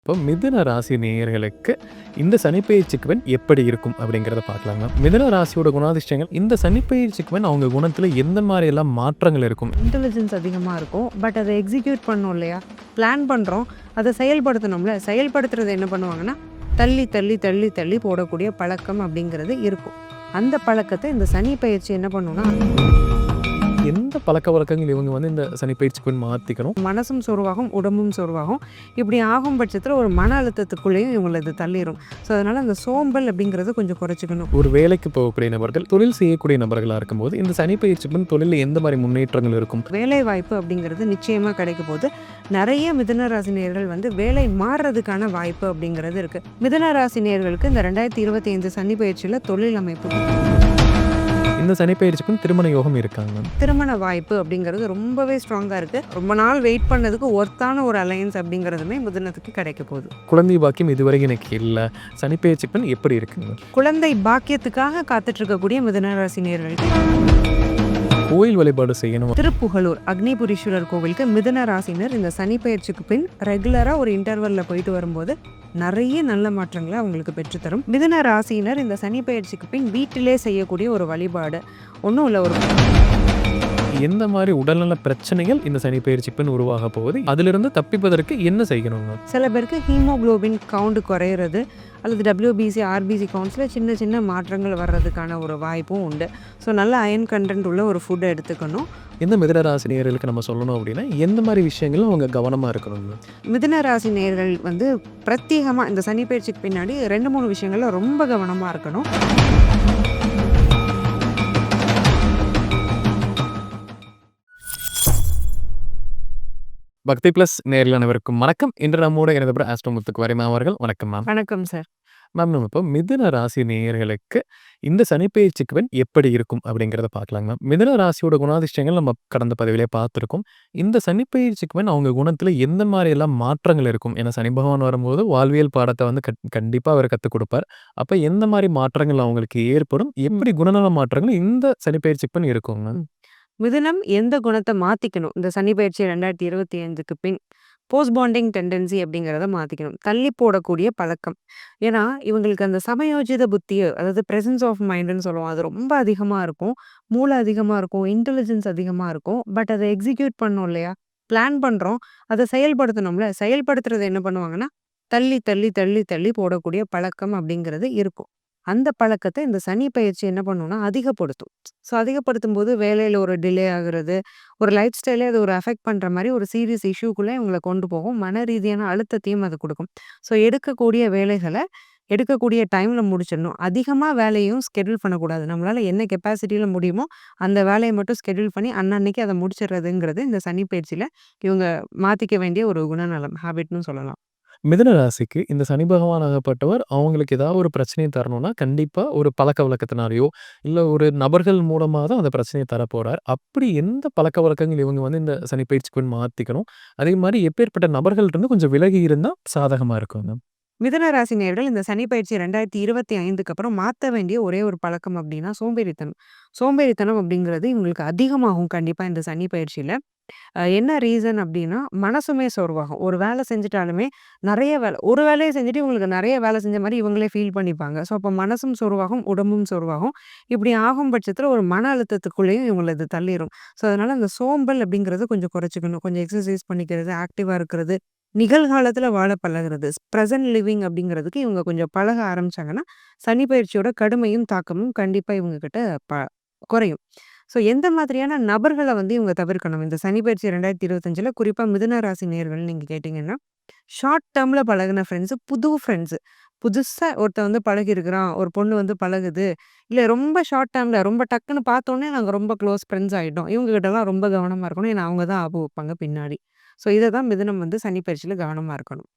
இப்போ மிதுன ராசி நேயர்களுக்கு இந்த சனிப்பெயர்ச்சிக்குவன் எப்படி இருக்கும் அப்படிங்கிறத பார்க்கலாங்க. மிதுன ராசியோட குணாதிஷ்டங்கள் இந்த சனிப்பெயர்ச்சிக்குவன் அவங்க குணத்தில் எந்த மாதிரி எல்லாம் மாற்றங்கள் இருக்கும்? இன்டெலிஜென்ஸ் அதிகமாக இருக்கும். பட் அதை எக்ஸிக்யூட் பண்ணோம் இல்லையா, பிளான் பண்ணுறோம், அதை செயல்படுத்தணும்ல. செயல்படுத்துறது என்ன பண்ணுவாங்கன்னா, தள்ளி தள்ளி தள்ளி தள்ளி போடக்கூடிய பழக்கம் அப்படிங்கிறது இருக்கும். அந்த பழக்கத்தை இந்த சனி பயிற்சி என்ன பண்ணுன்னா, எந்த பழக்கவழக்கங்கள் இவங்க இந்த சனிப்பெயர்ச்சிக்குவன் மாற்றிக்கணும்? மனசும் சோர்வாகும், உடம்பும் சோர்வாகும். இப்படி ஆகும் பட்சத்தில் ஒரு மன அழுத்தத்துக்குள்ளேயும் இவங்களை இது தள்ளிடும். ஸோ அதனால் அந்த சோம்பல் அப்படிங்கிறது கொஞ்சம் குறைச்சிக்கணும். ஒரு வேலைக்கு போகக்கூடிய நபர்கள், தொழில் செய்யக்கூடிய நபர்களாக இருக்கும்போது இந்த சனிப்பெயர்ச்சிக்குவன் தொழிலில் எந்த மாதிரி முன்னேற்றங்கள் இருக்கும்? வேலை வாய்ப்பு அப்படிங்கிறது நிச்சயமாக கிடைக்கும் போது நிறைய மிதுன ராசினியர்கள் வேலை மாறுறதுக்கான வாய்ப்பு அப்படிங்கிறது இருக்குது. மிதுன ராசினியர்களுக்கு இந்த 2025 சனி பயிற்சியில் தொழில் அமைப்பு, இந்த சனிப்பெயர்ச்சிக்குவன் திருமண யோகம் இருக்காங்க. திருமண வாய்ப்பு அப்படிங்கிறது ரொம்பவே ஸ்ட்ராங்காக இருக்குது. ரொம்ப நாள் வெயிட் பண்ணதுக்கு ஒர்த்தான ஒரு அலையன்ஸ் அப்படிங்கிறதுமே மிதுனத்துக்கு கிடைக்க போகுது. குழந்தை பாக்கியம் இதுவரைக்கும் எனக்கு இல்லை. சனிப்பெயர்ச்சிக்குவன் எப்படி இருக்குங்க? குழந்தை பாக்கியத்துக்காக காத்துட்டு இருக்கக்கூடிய மிதுன ராசினியர்களுக்கு கோயில் வழிபாடு செய்யணும். திருப்புகலூர் அக்னிபுரீஸ்வரர் கோவிலுக்கு மிதுன ராசினர் இந்த சனி பயிற்சிக்கு பின் ரெகுலராக ஒரு இன்டர்வல்ல போயிட்டு வரும்போது நிறைய நல்ல மாற்றங்களை அவங்களுக்கு பெற்றுத்தரும். மிதுன ராசியினர் இந்த சனி பயிற்சிக்கு பின் வீட்டிலே செய்யக்கூடிய ஒரு வழிபாடு ஒன்றும் இல்லை, ஒரு எந்த மாதிரி உடல்நல பிரச்சனைகள் இந்த சனிப்பெயர்ச்சிக்குவன் உருவாக போகுது, அதிலிருந்து தப்பிப்பதற்கு என்ன செய்யணுங்க? சில பேருக்கு ஹீமோகுளோபின் கவுண்ட் குறையிறது அல்லது WBC RBC கவுண்ட்ஸில் சின்ன சின்ன மாற்றங்கள் வர்றதுக்கான ஒரு வாய்ப்பும் உண்டு. ஸோ நல்ல அயன் கண்டென்ட் உள்ள ஒரு ஃபுட்டை எடுத்துக்கணும். இந்த மிதுன ராசி நேயர்களுக்கு நம்ம சொல்லணும் அப்படின்னா எந்த மாதிரி விஷயங்களும் அவங்க கவனமாக இருக்கணுங்க? மிதுன ராசி நேயர்கள் பிரத்யேகமாக இந்த சனி பயிற்சிக்கு பின்னாடி 2-3 விஷயங்கள்ல ரொம்ப கவனமாக இருக்கணும். பக்தி பிளஸ் நேரில் அனைவருக்கும் வணக்கம். இன்று நம்மோட எனது ஆஸ்ட்ரோ முத்துக்குமாரி அவர்கள். வணக்கம் மேம். வணக்கம் சார். மேம், நம்ம இப்போ மிதுன ராசி நேயர்களுக்கு இந்த சனிப்பெயர்ச்சிக்குவன் எப்படி இருக்கும் அப்படிங்கிறத பார்க்கலாங்க மேம். மிதுன ராசியோட குணாதிஷ்டங்கள் நம்ம கடந்த பதிவிலே பார்த்துருக்கோம். இந்த சனிப்பெயர்ச்சிக்குவன் அவங்க குணத்தில் எந்த மாதிரி எல்லாம் மாற்றங்கள் இருக்கும்? ஏன்னா சனி பகவான் வரும்போது வாழ்வியல் பாடத்தை கண்டிப்பாக அவர் கற்றுக் கொடுப்பார். அப்போ எந்த மாதிரி மாற்றங்கள் அவங்களுக்கு ஏற்படும், எப்படி குணநல மாற்றங்கள் இந்த சனிப்பெயர்ச்சிக்குவன் இருக்குங்க? மிதுனம் எந்த குணத்தை மாற்றிக்கணும் இந்த சனி பயிற்சி 2025க்கு பின்? போஸ்ட் பாண்டிங் டெண்டன்சி அப்படிங்கிறத மாற்றிக்கணும். தள்ளி போடக்கூடிய பழக்கம். ஏன்னா இவங்களுக்கு அந்த சமயோஜித புத்தி, அதாவது ப்ரெசன்ஸ் ஆஃப் மைண்டுன்னு சொல்லுவோம், அது ரொம்ப அதிகமாக இருக்கும். மூளை அதிகமாக இருக்கும், இன்டெலிஜென்ஸ் அதிகமாக இருக்கும். பட் அதை எக்ஸிக்யூட் பண்ணோம் இல்லையா, பிளான் பண்ணுறோம், அதை செயல்படுத்தணும்ல. செயல்படுத்துறது என்ன பண்ணுவாங்கன்னா, தள்ளி தள்ளி தள்ளி தள்ளி போடக்கூடிய பழக்கம் அப்படிங்கிறது இருக்கும். அந்த பழக்கத்தை இந்த சனி பயிற்சி என்ன பண்ணும்னா அதிகப்படுத்தும். ஸோ அதிகப்படுத்தும் போது வேலையில் ஒரு டிலே ஆகுறது, ஒரு லைஃப் ஸ்டைலே அது ஒரு அஃபெக்ட் பண்ணுற மாதிரி ஒரு சீரியஸ் இஷ்யூக்குள்ளே இவங்களை கொண்டு போகும். மன ரீதியான அழுத்தத்தையும் அது கொடுக்கும். ஸோ எடுக்கக்கூடிய வேலைகளை எடுக்கக்கூடிய டைமில் முடிச்சிடணும். அதிகமாக வேலையும் ஸ்கெடியூல் பண்ணக்கூடாது. நம்மளால் என்ன கெப்பாசிட்டியில் முடியுமோ அந்த வேலையை மட்டும் ஸ்கெடியூல் பண்ணி அன்னன்னைக்கு அதை முடிச்சிடுறதுங்கிறது இந்த சனி பயிற்சியில் இவங்க மாற்றிக்க வேண்டிய ஒரு குணநலம், ஹேபிட்னு சொல்லலாம். மிதுன ராசிக்கு இந்த சனி பகவான் ஆகப்பட்டவர் அவங்களுக்கு ஏதாவது ஒரு பிரச்சனையை தரணும்னா கண்டிப்பாக ஒரு பழக்க வழக்கத்தினாலேயோ இல்லை ஒரு நபர்கள் மூலமாக தான் அந்த பிரச்சனையை தரப்போகிறார். அப்படி எந்த பழக்க வழக்கங்கள் இவங்க இந்த சனிப்பெயர்ச்சிக்குவன் மாற்றிக்கணும், அதே மாதிரி எப்பேற்பட்ட நபர்கள் இருந்து கொஞ்சம் விலகி இருந்தால் சாதகமாக இருக்குங்க? மிதுன ராசி நேயர்கள் இந்த சனி பயிற்சி 2025க்கு அப்புறம் மாற்ற வேண்டிய ஒரே ஒரு பழக்கம் அப்படின்னா சோம்பேறித்தனம். சோம்பேறித்தனம் அப்படிங்கிறது இவங்களுக்கு அதிகமாகும் கண்டிப்பாக இந்த சனி பயிற்சியில். என்ன ரீசன் அப்படின்னா, மனசுமே சோர்வாகும். ஒரு வேலை செஞ்சுட்டாலுமே நிறைய வேலை, ஒரு வேலையை செஞ்சுட்டு இவங்களுக்கு நிறைய வேலை செஞ்ச மாதிரி இவங்களே ஃபீல் பண்ணிப்பாங்க. ஸோ அப்போ மனசும் சோர்வாகும், உடம்பும் சோர்வாகும். இப்படி ஆகும் பட்சத்தில் ஒரு மன அழுத்தத்துக்குள்ளேயும் இவங்களை இது தள்ளிடும். ஸோ அதனால அந்த சோம்பல் அப்படிங்கிறது கொஞ்சம் குறைச்சிக்கணும். கொஞ்சம் எக்ஸசைஸ் பண்ணிக்கிறது, ஆக்டிவாக இருக்கிறது, நிகழ்காலத்தில் வாழ பழகிறது, ப்ரெசன்ட் லிவிங் அப்படிங்கிறதுக்கு இவங்க கொஞ்சம் பழக ஆரம்பிச்சாங்கன்னா சனி பயிற்சியோட கடுமையும் தாக்கமும் கண்டிப்பாக இவங்க கிட்ட குறையும். ஸோ எந்த மாதிரியான நபர்களை இவங்க தவிர்க்கணும் இந்த சனி பயிற்சி 2025ல்? குறிப்பாக மிதுன ராசி நேயர்கள் நீங்கள் கேட்டிங்கன்னா, ஷார்ட் டேர்மில் பழகின ஃப்ரெண்ட்ஸு, புது ஃப்ரெண்ட்ஸு, புதுசாக ஒருத்தன் பழகிருக்கிறான், ஒரு பொண்ணு பழகுது, இல்லை ரொம்ப ஷார்ட் டேர்மில் ரொம்ப டக்குன்னு பார்த்தோன்னே நாங்கள் ரொம்ப க்ளோஸ் ஃப்ரெண்ட்ஸ் ஆகிட்டோம், இவங்ககிட்டலாம் ரொம்ப கவனமாக இருக்கணும். ஏன்னா அவங்க தான் ஆப்பு வைப்பாங்க பின்னாடி. ஸோ இதை தான் மிதுனம் சனி பயிற்சியில் கவனமாக இருக்கணும்.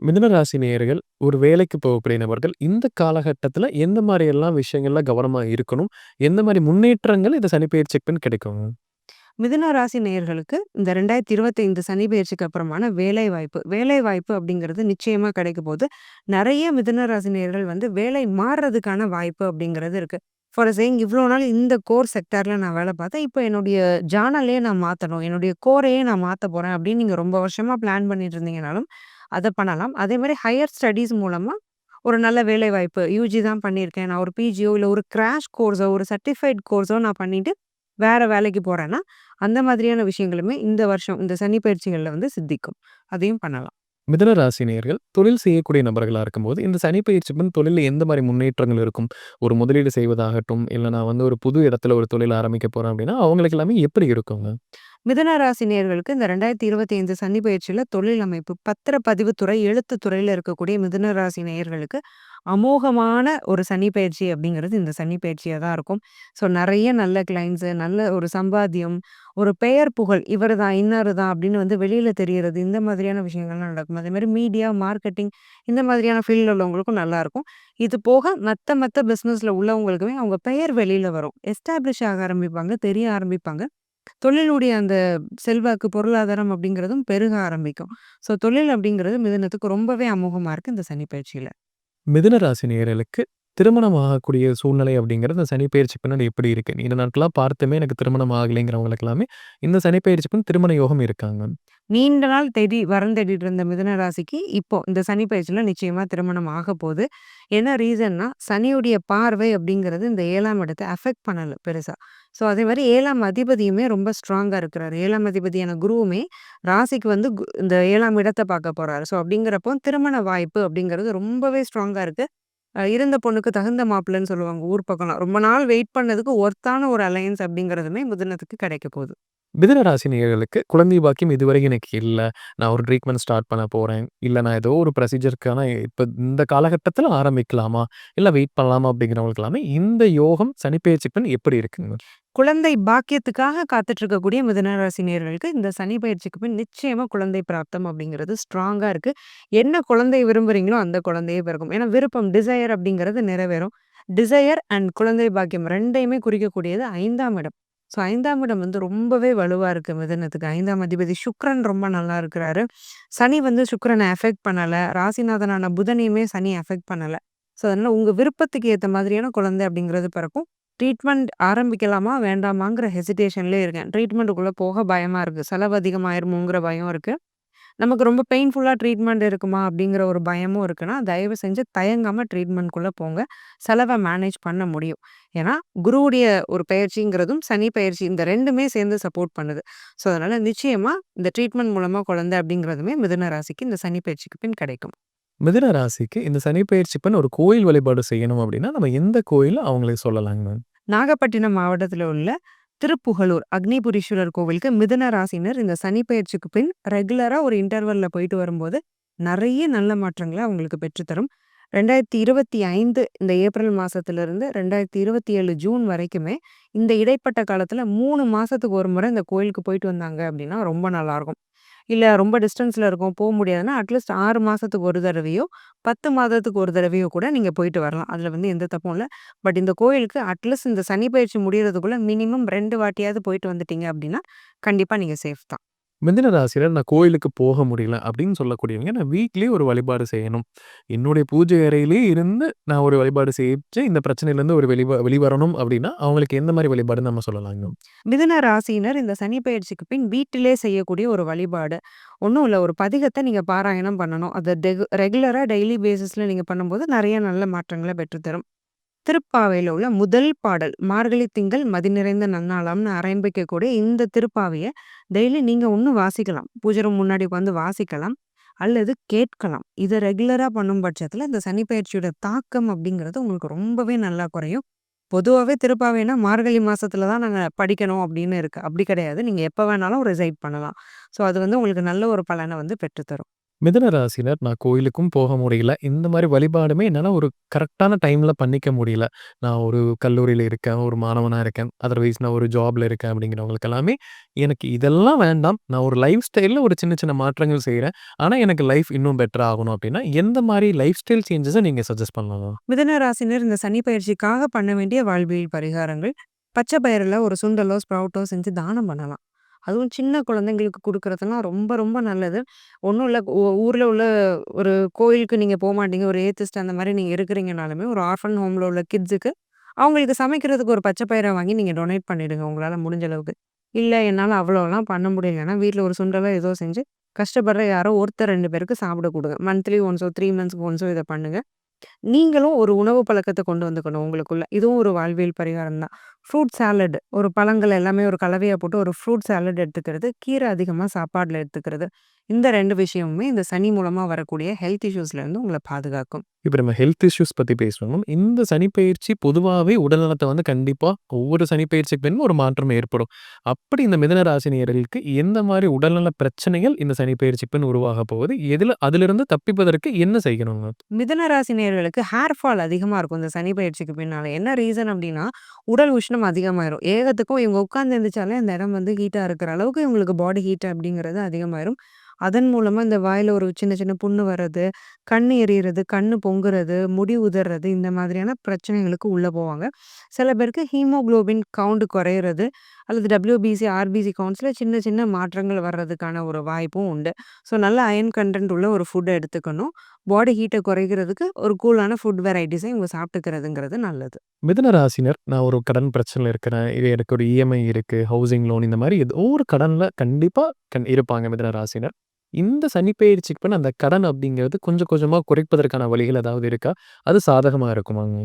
மிதுன ராசி நேயர்கள் ஒரு வேலைக்கு போகக்கூடிய நபர்கள் இந்த காலகட்டத்தில் எந்த மாதிரி எல்லாம் விஷயங்கள்ல கவனமாக இருக்கணும், எந்த மாதிரி முன்னேற்றங்கள் இந்த சனிப்பெயர்ச்சிக்குன்னு கிடைக்கும்? மிதுன ராசி நேயர்களுக்கு இந்த 2025 சனி பயிற்சிக்கு அப்புறமான வேலை வாய்ப்பு, வேலை வாய்ப்பு அப்படிங்கிறது நிச்சயமாக கிடைக்க போது நிறைய மிதுன ராசி நேயர்கள் வேலை மாறுறதுக்கான வாய்ப்பு அப்படிங்கிறது இருக்கு. ஃபார் சேயிங், இவ்வளோ நாள் இந்த கோர் செக்டாரில் நான் வேலை பார்த்தேன், இப்போ என்னுடைய ஜானலே நான் மாற்றணும், என்னுடைய கோரையே நான் மாற்ற போகிறேன் அப்படின்னு நீங்கள் ரொம்ப வருஷமாக பிளான் பண்ணிட்டு இருந்தீங்கனாலும் அத பண்ணலாம். அதே மாரி ஹையர் ஸ்டடீஸ் மூலமா ஒரு நல்ல வேலைவாய்ப்பு யுஜி தான் பண்ணியிருக்கேன். நான் ஒரு பிஜியோ இல்ல ஒரு கிராஷ் கோர்ஸோ, ஒரு சர்டிஃபைட் கோர்ஸோ நான் பண்ணிட்டு வேற வேலைக்கு போறேன்னா, அந்த மாதிரியான விஷயங்களுமே இந்த வருஷம் இந்த சனி பயிற்சிகள்ல வந்து சித்திக்கும். அதையும் பண்ணலாம். மிதுன ராசி நேயர்கள் தொழில் செய்யக்கூடிய நபர்களா இருக்கும்போது, இந்த சனி பயிற்சி பின் தொழில்ல எந்த மாரி முன்னேற்றங்கள் இருக்கும்? ஒரு முதலீடு செய்வதாகட்டும், இல்ல நான் வந்து ஒரு புது இடத்துல ஒரு தொழில் ஆரம்பிக்க போறேன் அப்டின்னா, அவங்களுக்கு எல்லாமே எப்படி இருக்குங்க? மிதுன ராசி நேயர்களுக்கு இந்த 2025 சனி பயிற்சியில தொழில் அமைப்பு, பத்திரப்பதிவு துறை, எழுத்து துறையில இருக்கக்கூடிய மிதுன ராசி நேயர்களுக்கு அமோகமான ஒரு சனி பயிற்சி அப்படிங்கிறது இந்த சனி பயிற்சியா தான் இருக்கும். ஸோ நெறைய நல்ல கிளையண்ட்ஸு, நல்ல ஒரு சம்பாத்தியம், ஒரு பெயர் புகழ் இவரு தான், இன்னாரு தான் அப்படின்னு வந்து வெளியில தெரியறது, இந்த மாதிரியான விஷயங்கள்லாம் நடக்கும். அதேமாரி மீடியா, மார்க்கெட்டிங் இந்த மாதிரியான ஃபீல்ட்ல உள்ளவங்களுக்கும் நல்லாருக்கும். இது போக மத்த பிசினஸ்ல உள்ளவங்களுக்குமே அவங்க பெயர் வெளியில வரும். எஸ்டாப்ளிஷ் ஆக ஆரம்பிப்பாங்க, தெரிய ஆரம்பிப்பாங்க. தொழிலுடைய அந்த செல்வாக்கு, பொருளாதாரம் அப்படிங்கிறதும் பெருக ஆரம்பிக்கும். ஸோ தொழில் அப்படிங்கிறது மிதுனத்துக்கு ரொம்பவே அமோகமா இருக்கு இந்த சனி பயிற்சியில. மிதுன ராசி நேயர்களுக்கு திருமணம் ஆகக்கூடிய சூழ்நிலை அப்படிங்கிறது இந்த சனி பயிற்சி பின்னாடி எப்படி இருக்கு? நீண்ட நாட்களா பார்த்துமே எனக்கு திருமணம் ஆகலைங்கிறவங்களுக்கு எல்லாமே, இந்த சனி பயிற்சி பின் திருமண யோகம் இருக்காங்க. நீண்ட நாள் தேடி வரன் தேடிட்டு இருந்த மிதுன ராசிக்கு, இப்போ இந்த சனி பயிற்சியில நிச்சயமா திருமணம் ஆகப்போது. என்ன ரீசன்னா, சனியுடைய பார்வை அப்படிங்கிறது இந்த 7ஆம் இடத்த அஃபெக்ட் பண்ணல பெருசா. ஸோ அதே மாரி 7ஆம் அதிபதியுமே ரொம்ப ஸ்ட்ராங்கா இருக்கிறாரு. 7ஆம் அதிபதியான குருவுமே ராசிக்கு வந்து இந்த 7ஆம் இடத்த பார்க்க போறாரு. ஸோ அப்படிங்கிறப்போ திருமண வாய்ப்பு அப்படிங்கிறது ரொம்பவே ஸ்ட்ராங்கா இருக்கு. இருந்த பொண்ணுக்கு தகுந்த மாப்பிள்ளைன்னு சொல்லுவாங்க ஊர் பக்கம்லாம். ரொம்ப நாள் வெயிட் பண்ணதுக்கு ஒர்த்தான ஒரு அலையன்ஸ் அப்படிங்கிறதுமே மிதுனத்துக்கு கிடைக்க போகுது. மிதுன ராசி நேயர்களுக்கு குழந்தை பாக்கியம் இதுவரைக்கும் எனக்கு இல்ல. நான் ஒரு ட்ரீட்மெண்ட் ஸ்டார்ட் பண்ண போறேன். இல்ல நான் ஏதோ ஒரு ப்ரொசீஜர்க்கான இப்ப இந்த காலகட்டத்தில ஆரம்பிக்கலாமா? இல்ல வெயிட் பண்ணலாமா? அப்படிங்கிறவங்களுக்கு எல்லாமே இந்த யோகம் சனி பெயர்ச்சி பின் எப்படி இருக்குங்க? குழந்தை பாக்கியத்துக்காக காத்துட்டு இருக்கக்கூடிய மிதுன ராசி நேயர்களுக்கு இந்த சனி பயிற்சிக்கு பின் நிச்சயமா குழந்தை பிராப்தம் அப்படிங்கிறது ஸ்ட்ராங்கா இருக்கு. என்ன குழந்தை விரும்புறீங்களோ அந்த குழந்தையே பிறக்கும். ஏன்னா விருப்பம் டிசையர் அப்படிங்கிறது நிறைவேறும். டிசையர் அண்ட் குழந்தை பாக்கியம் 2யுமே குறிக்கக்கூடியது 5ஆம் இடம். ஸோ 5ஆம் இடம் வந்து ரொம்பவே வலுவா இருக்கு மிதுனத்துக்கு. 5ஆம் அதிபதி சுக்கிரன் ரொம்ப நல்லா இருக்கிறாரு. சனி வந்து சுக்கிரன அஃபெக்ட் பண்ணல. ராசிநாதனான புதனையுமே சனி அஃபெக்ட் பண்ணல. ஸோ அதனால உங்க விருப்பத்துக்கு ஏத்த மாதிரியான குழந்தை அப்படிங்கிறது பிறக்கும். ட்ரீட்மெண்ட் ஆரம்பிக்கலாமா? வேண்டாமாங்கிற ஹெசிடேஷன்லயே இருக்கேன். ட்ரீட்மெண்ட்டுக்குள்ள போக பயமா இருக்கு. செலவு அதிகமாயிருமோங்கிற பயம் இருக்கு. நமக்கு ரொம்ப பெயின்ஃபுல்லா ட்ரீட்மெண்ட் இருக்குமா? அப்படிங்கிற ஒரு பயமும் இருக்குன்னா, தயவு செஞ்சு தயங்காம ட்ரீட்மெண்ட்குள்ள போங்க. செலவ மேனேஜ் பண்ண முடியும். ஏன்னா, குருவுடைய ஒரு பெயர்ச்சிங்கிறதும், சனி பெயர்ச்சி இந்த 2மே சேர்ந்து சப்போர்ட் பண்ணுது. ஸோ, அதனால நிச்சயமா இந்த ட்ரீட்மெண்ட் மூலமா குழந்தை அப்படிங்கிறதுமே மிதுன ராசிக்கு இந்த சனி பெயர்ச்சிக்கு பின் கிடைக்கும். மிதுன ராசிக்கு இந்த சனி பெயர்ச்சி பின் ஒரு கோயில் வழிபாடு செய்யணும் அப்படின்னா, நம்ம எந்த கோயில் அவங்களுக்கு சொல்லலாங்க? நாகப்பட்டினம் மாவட்டத்தில உள்ள திருப்புகலூர் அக்னிபுரீஸ்வரர் கோவிலுக்கு மிதுன ராசினர் இந்த சனி பெயர்ச்சிக்கு பின் ரெகுலரா ஒரு இன்டர்வல்ல போயிட்டு வரும்போது, நெறைய நல்ல மாற்றங்கள அவங்களுக்கு பெற்றுத்தரும். 2025 இந்த ஏப்ரல் மாசத்திலிருந்து 2027 ஜூன் வரைக்குமே, இந்த இடைப்பட்ட காலத்தில 3 மாசத்துக்கு ஒரு முறை இந்த கோயிலுக்கு போயிட்டு வந்தாங்க அப்படின்னா, ரொம்ப நல்லாருக்கும். இல்ல ரொம்ப டிஸ்டன்ஸ்ல இருக்கோம், போ முடியாதுன்னா, அட்லீஸ்ட் 6 மாசத்துக்கு ஒரு தடவையோ, 10 மாதத்துக்கு ஒரு தடவையோ கூட நீங்க போயிட்டு வரலாம். அதுல வந்து எந்த தப்பும் இல்ல. பட் இந்த கோயிலுக்கு அட்லீஸ்ட் இந்த சனி பயிற்சி முடியறதுக்குள்ள மினிமம் 2 வாட்டியாவது போயிட்டு வந்துட்டீங்க அப்படின்னா, கண்டிப்பா நீங்க சேஃப் தான். மிதுன ராசியில நான் கோயிலுக்கு போக முடியல அப்படின்னு சொல்லக்கூடியவங்க, நான் வீட்லயே ஒரு வழிபாடு செய்யணும். என்னுடைய பூஜை அறையிலேயே இருந்து நான் ஒரு வழிபாடு செஞ்சு இந்த பிரச்சனையிலேருந்து ஒரு வெளிவரணும் அப்படின்னா, அவங்களுக்கு எந்த மாரி வழிபாடுன்னு நம்ம சொல்லலாங்க? மிதுன ராசியினர் இந்த சனி பெயர்ச்சிக்கு பின் வீட்டிலே செய்யக்கூடிய ஒரு வழிபாடு. ஒண்ணும் இல்ல. ஒரு பதிகத்த நீங்க பாராயணம் பண்ணணும். அத ரெகுலரா டெய்லி பேசிஸ்ல நீங்க பண்ணும்போது நெறைய நல்ல மாற்றங்கள பெற்றுத்தரும். திருப்பாவையில உள்ள முதல் பாடல் மார்கழி திங்கள் மதி நிறைந்த நன்னாளாம்னு ஆரம்பிக்கக்கூடிய இந்த திருப்பாவைய டெய்லி நீங்க ஒண்ணு வாசிக்கலாம். பூஜை ரூம் முன்னாடி உட்காந்து வாசிக்கலாம். அல்லது கேட்கலாம். இத ரெகுலரா பண்ணும் பட்சத்துல இந்த சனி பெயர்ச்சியோட தாக்கம் அப்படிங்கிறது உங்களுக்கு ரொம்பவே நல்லா குறையும். பொதுவாவே திருப்பாவைன்னா மார்கழி மாசத்துல தான் நாங்க படிக்கணும் அப்படின்னு இருக்கு. அப்படி கிடையாது. நீங்க எப்ப வேணாலும் ரெசைட் பண்ணலாம். ஸோ அது வந்து உங்களுக்கு நல்ல ஒரு பலன வந்து பெற்றுத்தரும். மிதுன ராசினர் நான் கோயிலுக்கும் போக முடியல. இந்த மாரி வழிபாடுமே என்னால ஒரு கரெக்ட்டான டைம்ல பண்ணிக்க முடியல. நான் ஒரு கல்லூரியில இருக்கேன், ஒரு மாணவனா இருக்கேன். அதர்வைஸ் நான் ஒரு ஜாப்ல இருக்கேன் அப்படிங்கிறவங்களுக்கு எல்லாமே, எனக்கு இதெல்லாம் வேண்டாம். நான் ஒரு லைஃப் ஸ்டைல்ல ஒரு சின்ன சின்ன மாற்றங்கள் செய்றேன். ஆனா எனக்கு லைஃப் இன்னும் பெட்டரா ஆகணும் அப்படின்னா, எந்த மாரி லைஃப் ஸ்டைல் சேஞ்சஸ நீங்க சஜெஸ்ட் பண்ணலாம்? மிதுன ராசினர் இந்த சனி பயிற்சிக்காக பண்ண வேண்டிய வாழ்வியல் பரிகாரங்கள். பச்சை பயிறுல ஒரு சுண்டலோ, ஸ்ப்ரவுட்டோ செஞ்சு தானம் பண்ணலாம். அதுவும் சின்ன குழந்தைங்களுக்கு குடுக்குறதெல்லாம் ரொம்ப ரொம்ப நல்லது. ஒண்ணும் இல்ல ஊர்ல உள்ள ஒரு கோயிலுக்கு நீங்க போமாட்டீங்க. ஒரு ஏத்திஸ்ட் அந்த மாரி நீங்க இருக்கிறீங்கனாலுமே, ஒரு ஆர்ஃபன் ஹோம்ல உள்ள கிட்ஸுக்கு அவங்களுக்கு சமைக்கிறதுக்கு ஒரு பச்சை பயிர வாங்கி நீங்க டொனேட் பண்ணிடுங்க உங்களால முடிஞ்ச அளவுக்கு. இல்ல என்னால அவ்வளோலாம் பண்ண முடியலன்னா, வீட்ல ஒரு சுண்டலோ ஏதோ செஞ்சு கஷ்டப்படுற யாரோ ஒருத்தர் 2 பேருக்கு சாப்பிட குடுங்க. மந்த்லி ஒன்ஸோ, 3 மந்த்ஸ்க்கு ஒன்ஸோ இத பண்ணுங்க. நீங்களும் ஒரு உணவு பழக்கத்த கொண்டு வந்துக்கணும் உங்களுக்குள்ள. இதுவும் ஒரு வாழ்வியல் பரிகாரம் தான். ஃப்ரூட் சாலட் ஒரு பழங்கள் எல்லாமே ஒரு கலவையா போட்டு ஒரு ஃப்ரூட் சாலட் எடுத்துக்கிறது, கீரை அதிகமா சாப்பாடுல எடுத்துக்கிறது. இந்த 2 விஷயமுமே இந்த சனி மூலமா வரக்கூடிய ஹெல்த் இஷ்யூஸ்லேருந்து உங்கள பாதுகாக்கும். இப்ப நம்ம ஹெல்த் இஷ்யூஸ் பத்தி பேசணும். இந்த சனிப்பெயர்ச்சி பொதுவாவே உடல்நலத்த வந்து கண்டிப்பா ஒவ்வொரு சனிப்பெயர்ச்சிக்கு பின் ஒரு மாற்றம் ஏற்படும். அப்படி இந்த மிதுன ராசி நேயர்களுக்கு எந்த மாரி உடல்நல பிரச்சனைகள் இந்த சனிப்பெயர்ச்சிக்கு பின் உருவாகப் போகுது? அதிலிருந்து தப்பிப்பதற்கு என்ன செய்யணுங்க? மிதுன ராசி நேயர்களுக்கு ஹேர் ஃபால் அதிகமா இருக்கும் இந்த சனி பயிற்சிக்கு பின்னால. என்ன ரீசன் அப்டின்னா, உடல் உஷ்ணம் அதிகமாயிரும். ஏகத்துக்கும் இவங்க உட்கார்ந்து எந்திரிச்சாலே அந்த இடம் வந்து ஹீட்டா இருக்கிற அளவுக்கு இவங்களுக்கு பாடி ஹீட் அப்படிங்கிறது அதிகமாயிரும். அதன் மூலமா இந்த வாயில ஒரு சின்ன சின்ன புண்ணு வர்றது, கண்ணு எரியறது, கண்ணு பொங்குறது, முடி உதர்றது இந்த மாதிரியான பிரச்சனைகளுக்கு உள்ள போவாங்க. சில பேருக்கு ஹீமோகுளோபின் கவுண்ட் குறையிறது அல்லது WBC, RBC கவுண்ட்ஸ்ல சின்ன சின்ன மாற்றங்கள் வர்றதுக்கான ஒரு வாய்ப்பும் உண்டு. ஸோ நல்ல அயர்ன் கன்டென்ட் உள்ள ஒரு ஃபுட் எடுத்துக்கணும். பாடி ஹீட்ட குறைக்கிறதுக்கு ஒரு கூலான ஃபுட் வெரைட்டிஸ இவங்க சாப்பிட்டுக்கிறதுங்கிறது நல்லது. மிதுன ராசினர், நான் ஒரு கடன் பிரச்சனையில இருக்கிறேன். இது எனக்கு ஒரு இஎம்ஐ இருக்கு, ஹவுசிங் லோன் இந்த மாரி ஏதோ ஒரு கடன்ல கண்டிப்பா இருப்பாங்க மிதுன ராசினர். இந்த சனிப்பெயர்ச்சிக்கு பின் அந்த கடன் அப்படிங்கிறது கொஞ்சம் கொஞ்சமா குறைப்பதற்கான வழிகள் ஏதாவது இருக்கா? அது சாதகமா இருக்குமாங்க?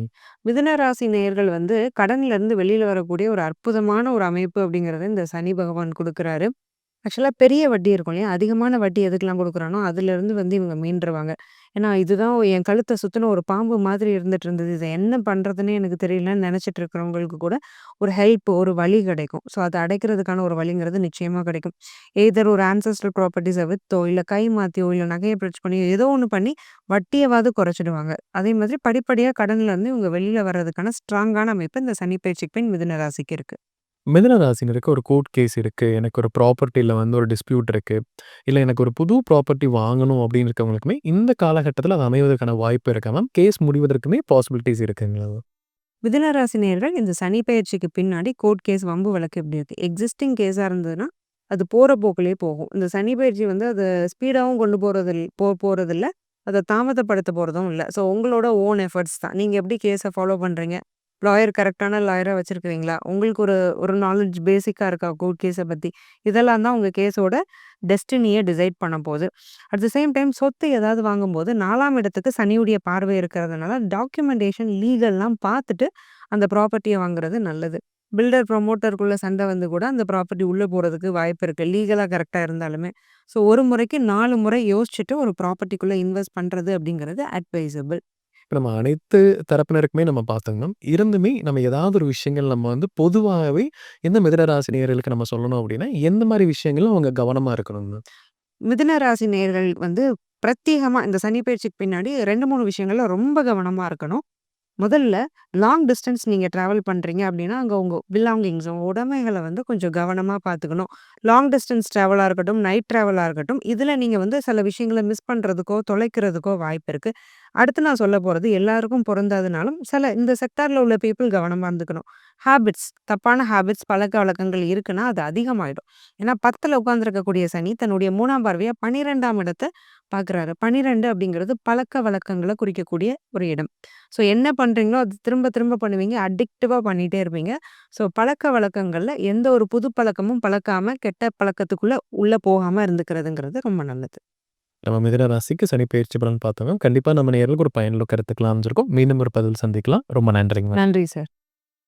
மிதுன ராசி நேயர்கள் வந்து கடன்ல இருந்து வெளியில வரக்கூடிய ஒரு அற்புதமான ஒரு அமைப்பு அப்படிங்கிறத இந்த சனி பகவான் குடுக்குறாரு. ஆக்சுவலா பெரிய வட்டி இருக்கும் இல்லையா? அதிகமான வட்டி எதுக்கெல்லாம் குடுக்குறானோ, அதுலருந்து வந்து இவங்க மீண்டுருவாங்க. ஏன்னா, இதுதான் என் கழுத்த சுத்துன ஒரு பாம்பு மாதிரி இருந்துட்டு இருந்தது. இத என்ன பண்றதுன்னே எனக்கு தெரியலன்னு நெனச்சிட்டு இருக்கிறவங்களுக்கு கூட ஒரு ஹெல்ப், ஒரு வழி கிடைக்கும். ஸோ, அத அடைக்கிறதுக்கான ஒரு வழிங்கிறது நிச்சயமா கிடைக்கும். எய்தர் ஒரு ஆன்செஸ்ட்ரல் ப்ராப்பர்ட்டீஸ வித்தோ, இல்ல கை மாத்தியோ, இல்ல நகைய பிரிட்ஜ் பண்ணியோ ஏதோ ஒண்ணு பண்ணி வட்டியவாது குறைச்சிடுவாங்க. அதே மாதிரி படிப்படியா கடன்லருந்து இவங்க வெளில வர்றதுக்கான ஸ்ட்ராங்கான அமைப்பு இந்த சனி பயிற்சிக்கு பின் மிதுன ராசிக்கு இருக்கு. மிதுன ராசினருக்கு ஒரு கோர்ட் கேஸ் இருக்கு. எனக்கு ஒரு ப்ராப்பர்ட்டில வந்து ஒரு டிஸ்பியூட் இருக்கு. இல்ல எனக்கு ஒரு புது ப்ராப்பர்ட்டி வாங்கணும் அப்படின்னு இருக்கவங்களுக்குமே இந்த காலகட்டத்தில அது அமைவதற்கான வாய்ப்பு இருக்கா மேம்? கேஸ் முடிவதற்குமே பாசிபிலிட்டீஸ் இருக்குங்களா? மிதுன ராசி நேயர்கள் இந்த சனி பெயர்ச்சிக்கு பின்னாடி கோர்ட் கேஸ், வம்பு வழக்கு எப்படி இருக்கு? எக்ஸிஸ்டிங் கேஸா இருந்ததுன்னா, அது போற போக்குலயே போகும். இந்த சனி பெயர்ச்சி வந்து அத ஸ்பீடாவும் கொண்டு போறதில்ல. அத தாமதப்படுத்த போறதும் இல்ல. ஸோ உங்களோட ஓன் எஃபர்ட்ஸ் தான். நீங்க எப்படி கேஸ ஃபாலோ பண்றீங்க? லாயர் கரெக்ட்டான லாயரா வச்சிருக்கிறீங்களா? உங்களுக்கு ஒரு ஒரு நாலேட்ஜ் பேசிக்கா இருக்கா கோர்ட் கேஸ பத்தி? இதெல்லாம் தான் உங்க கேஸோட டெஸ்டினிய டிசைட் பண்ண போது. அட் த சேம் டைம் சொத்து ஏதாவது வாங்கும்போது 4ஆம் இடத்துக்கு சனியுடைய பார்வை இருக்கிறதுனால, டாக்குமெண்டேஷன், லீகல்லாம் பார்த்துட்டு அந்த ப்ராப்பர்ட்டிய வாங்குறது நல்லது. பில்டர், ப்ரமோட்டருக்குள்ள சண்டை வந்து கூட அந்த ப்ராப்பர்ட்டி உள்ள போறதுக்கு வாய்ப்பு இருக்கு. லீகலா கரெக்ட்டா இருந்தாலுமே. ஸோ ஒரு முறைக்கு 4 முறை யோசிச்சுட்டு ஒரு ப்ராப்பர்ட்டிக்குள்ள இன்வெஸ்ட் பண்றது அப்படிங்கிறது அட்வைசபிள். இப்ப நம்ம அனைத்து தரப்பினருக்குமே நம்ம பார்த்தோங்க மேம். இருந்துமே நம்ம ஏதாவது ஒரு விஷயங்கள் நம்ம வந்து பொதுவாகவே எந்த மிதுன ராசி நேயர்களுக்கு நம்ம சொல்லணும் அப்படின்னா, எந்த மாரி விஷயங்கள்ல அவங்க கவனமா இருக்கணுங்க மேம்? மிதுன ராசி நேயர்கள் வந்து பிரத்யேகமா இந்த சனி பெயர்ச்சிக்கு பின்னாடி 2, 3 விஷயங்கள்ல ரொம்ப கவனமா இருக்கணும். முதல்ல லாங் டிஸ்டன்ஸ் நீங்க டிராவல் பண்றீங்க அப்படின்னா, அங்க உங்க பிலாங்கிங்ஸ் உங்க உடைமைகள வந்து கொஞ்சம் கவனமா பார்த்துக்கணும். லாங் டிஸ்டன்ஸ் டிராவலா இருக்கட்டும், நைட் டிராவலா இருக்கட்டும், இதுல நீங்க வந்து சில விஷயங்கள மிஸ் பண்றதுக்கோ, தொலைக்கிறதுக்கோ வாய்ப்பு இருக்கு. அடுத்து நான் சொல்ல போறது எல்லாருக்கும் பொருந்தாதுனாலும், சில இந்த செக்டார்ல உள்ள பீப்பிள் கவனமா இருந்துக்கணும். ஹேபிட்ஸ் தப்பான ஹேபிட்ஸ், பழக்கவழக்கங்கள் இருக்குன்னா, அது அதிகமாயிடும். ஏன்னா 10ல உட்கார்ந்திருக்கக்கூடிய சனி தன்னுடைய 3ஆம் பார்வையா 12ஆம் இடத்த பார்க்குறாரு. 12 அப்படிங்கிறது பழக்கவழக்கங்கள குறிக்கக்கூடிய ஒரு இடம். ஸோ என்ன பண்றீங்களோ, அது திரும்ப திரும்ப பண்ணுவீங்க. அடிக்டிவா பண்ணிட்டே இருப்பீங்க. ஸோ பழக்கவழக்கங்கள்ல எந்த ஒரு புது பழக்கமும் பழக்காம, கெட்ட பழக்கத்துக்குள்ள உள்ள போகாம இருந்துக்கிறதுங்கிறது ரொம்ப நல்லது. நம்ம மிதுன ராசிக்கு சனி பெயர்ச்சி பலன் பார்த்தோங்க. கண்டிப்பா நம்ம நேயர்களுக்கு ஒரு பயனுள்ள கருத்துக்கள் அமைஞ்சிருக்கும். மீண்டும் ஒரு பதிவில் சந்திக்கலாம். ரொம்ப நன்றிங்க மேம். நன்றி சார்.